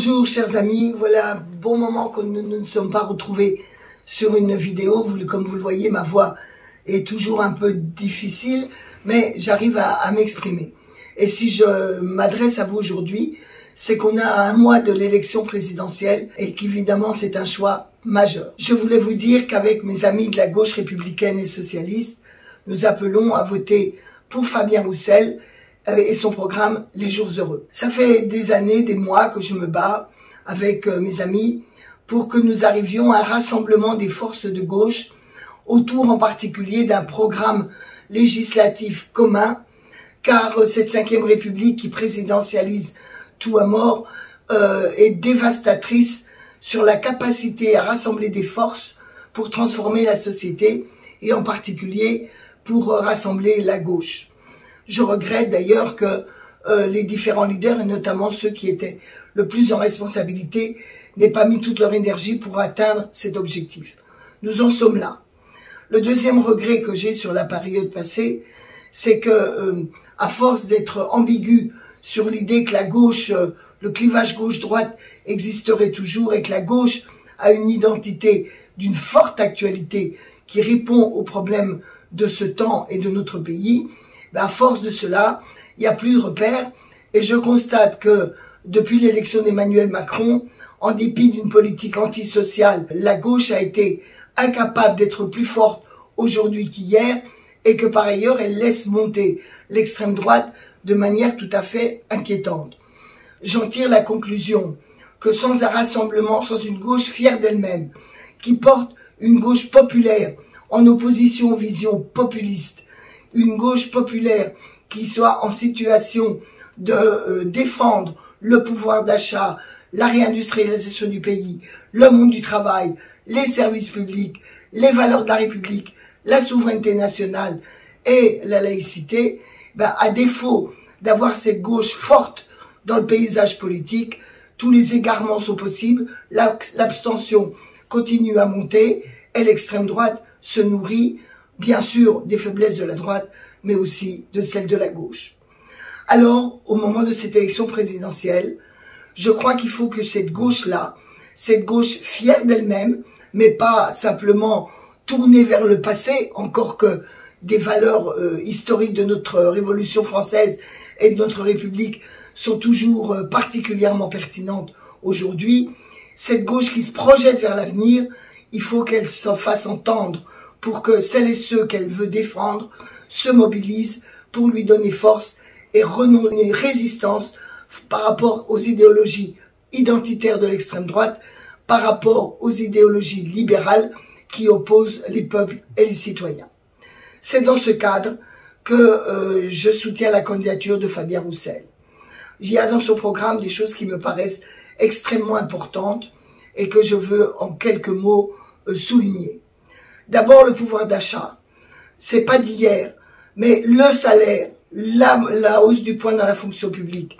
Bonjour chers amis, voilà un bon moment que nous ne nous sommes pas retrouvés sur une vidéo. Comme vous le voyez, ma voix est toujours un peu difficile, mais j'arrive à m'exprimer. Et si je m'adresse à vous aujourd'hui, c'est qu'on a un mois de l'élection présidentielle et qu'évidemment c'est un choix majeur. Je voulais vous dire qu'avec mes amis de la gauche républicaine et socialiste, nous appelons à voter pour Fabien Roussel et son programme Les Jours Heureux. Ça fait des années, des mois que je me bats avec mes amis pour que nous arrivions à un rassemblement des forces de gauche autour en particulier d'un programme législatif commun, car cette 5e République qui présidentialise tout à mort est dévastatrice sur la capacité à rassembler des forces pour transformer la société et en particulier pour rassembler la gauche. Je regrette d'ailleurs que les différents leaders, et notamment ceux qui étaient le plus en responsabilité, n'aient pas mis toute leur énergie pour atteindre cet objectif. Nous en sommes là. Le deuxième regret que j'ai sur la période passée, c'est que, à force d'être ambigu sur l'idée que la gauche, le clivage gauche-droite existerait toujours et que la gauche a une identité d'une forte actualité qui répond aux problèmes de ce temps et de notre pays, à force de cela, il n'y a plus de repères et je constate que depuis l'élection d'Emmanuel Macron, en dépit d'une politique antisociale, la gauche a été incapable d'être plus forte aujourd'hui qu'hier et que par ailleurs elle laisse monter l'extrême droite de manière tout à fait inquiétante. J'en tire la conclusion que sans un rassemblement, sans une gauche fière d'elle-même, qui porte une gauche populaire en opposition aux visions populistes, une gauche populaire qui soit en situation de défendre le pouvoir d'achat, la réindustrialisation du pays, le monde du travail, les services publics, les valeurs de la République, la souveraineté nationale et la laïcité, à défaut d'avoir cette gauche forte dans le paysage politique, tous les égarements sont possibles, l'abstention continue à monter et l'extrême droite se nourrit bien sûr des faiblesses de la droite, mais aussi de celles de la gauche. Alors, au moment de cette élection présidentielle, je crois qu'il faut que cette gauche-là, cette gauche fière d'elle-même, mais pas simplement tournée vers le passé, encore que des valeurs historiques de notre Révolution française et de notre République sont toujours particulièrement pertinentes aujourd'hui, cette gauche qui se projette vers l'avenir, il faut qu'elle s'en fasse entendre pour que celles et ceux qu'elle veut défendre se mobilisent pour lui donner force et renouer résistance par rapport aux idéologies identitaires de l'extrême droite, par rapport aux idéologies libérales qui opposent les peuples et les citoyens. C'est dans ce cadre que je soutiens la candidature de Fabien Roussel. Il y a dans son programme des choses qui me paraissent extrêmement importantes et que je veux en quelques mots souligner. D'abord, le pouvoir d'achat. C'est pas d'hier, mais le salaire, la hausse du point dans la fonction publique,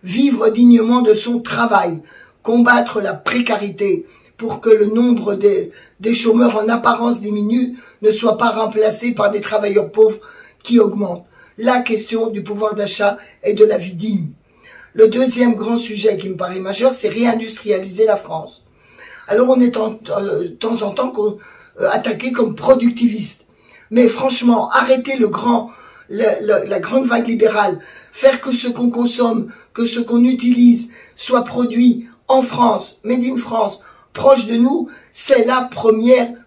vivre dignement de son travail, combattre la précarité pour que le nombre des chômeurs en apparence diminue, ne soit pas remplacé par des travailleurs pauvres qui augmentent. La question du pouvoir d'achat et de la vie digne. Le deuxième grand sujet qui me paraît majeur, c'est réindustrialiser la France. Alors on est de temps en temps attaqué comme productiviste. Mais franchement, arrêter la grande vague libérale, faire que ce qu'on consomme, que ce qu'on utilise soit produit en France, made in France, proche de nous, c'est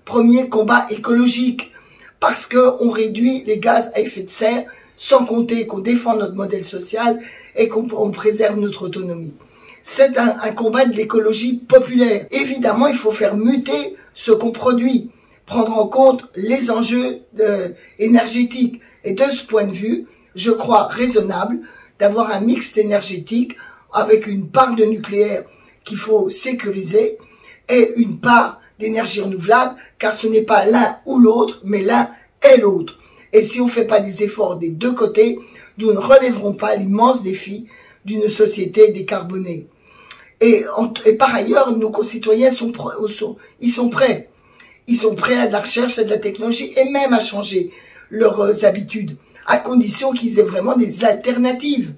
premier combat écologique. Parce qu'on réduit les gaz à effet de serre, sans compter qu'on défend notre modèle social et qu'on préserve notre autonomie. C'est un combat de l'écologie populaire. Évidemment, il faut faire muter ce qu'on produit, prendre en compte les enjeux énergétiques. Et de ce point de vue, je crois raisonnable d'avoir un mix énergétique avec une part de nucléaire qu'il faut sécuriser et une part d'énergie renouvelable, car ce n'est pas l'un ou l'autre, mais l'un et l'autre. Et si on ne fait pas des efforts des deux côtés, nous ne relèverons pas l'immense défi d'une société décarbonée. Et par ailleurs, nos concitoyens sont prêts. Ils sont prêts à de la recherche, à de la technologie et même à changer leurs habitudes, à condition qu'ils aient vraiment des alternatives.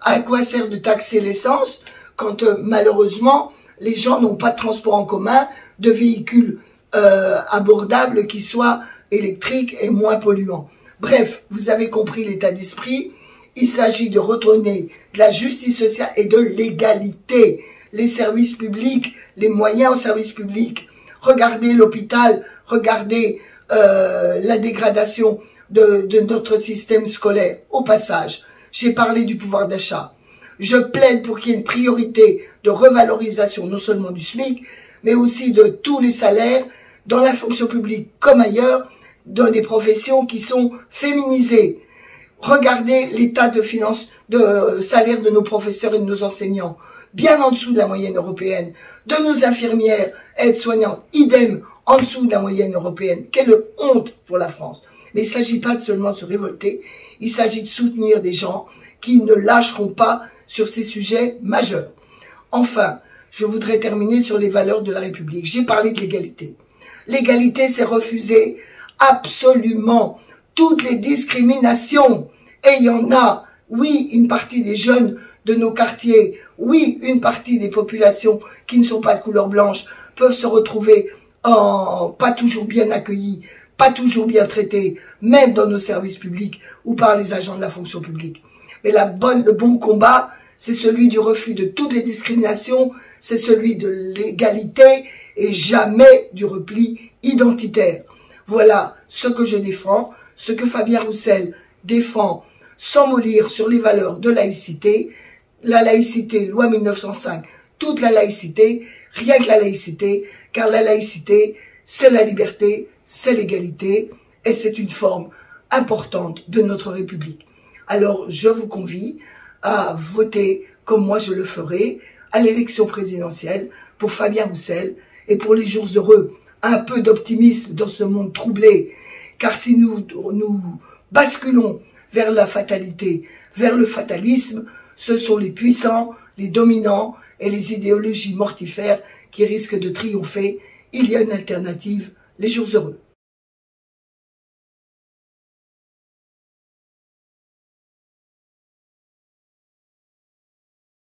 À quoi sert de taxer l'essence quand malheureusement les gens n'ont pas de transport en commun, de véhicules abordables qui soient électriques et moins polluants. Bref, vous avez compris l'état d'esprit. Il s'agit de retourner de la justice sociale et de l'égalité. Les services publics, les moyens aux services publics. Regardez l'hôpital, regardez la dégradation de notre système scolaire. Au passage, j'ai parlé du pouvoir d'achat. Je plaide pour qu'il y ait une priorité de revalorisation non seulement du SMIC, mais aussi de tous les salaires dans la fonction publique comme ailleurs, dans des professions qui sont féminisées. Regardez l'état de finances, de salaire de nos professeurs et de nos enseignants, bien en dessous de la moyenne européenne, de nos infirmières, aides-soignantes, idem, en dessous de la moyenne européenne. Quelle honte pour la France. Mais il ne s'agit pas seulement de se révolter, il s'agit de soutenir des gens qui ne lâcheront pas sur ces sujets majeurs. Enfin, je voudrais terminer sur les valeurs de la République. J'ai parlé de l'égalité. L'égalité, c'est refuser absolument toutes les discriminations. Et il y en a, oui, une partie des jeunes de nos quartiers, oui, une partie des populations qui ne sont pas de couleur blanche peuvent se retrouver pas toujours bien accueillis, pas toujours bien traités, même dans nos services publics ou par les agents de la fonction publique. Mais le bon combat, c'est celui du refus de toutes les discriminations, c'est celui de l'égalité et jamais du repli identitaire. Voilà ce que je défends, ce que Fabien Roussel défend sans mollir sur les valeurs de laïcité. La laïcité, loi 1905, toute la laïcité, rien que la laïcité, car la laïcité, c'est la liberté, c'est l'égalité, et c'est une forme importante de notre République. Alors, je vous convie à voter, comme moi je le ferai, à l'élection présidentielle pour Fabien Roussel et pour les jours heureux. Un peu d'optimisme dans ce monde troublé, car si nous basculons vers la fatalité, vers le fatalisme, ce sont les puissants, les dominants et les idéologies mortifères qui risquent de triompher. Il y a une alternative, les jours heureux.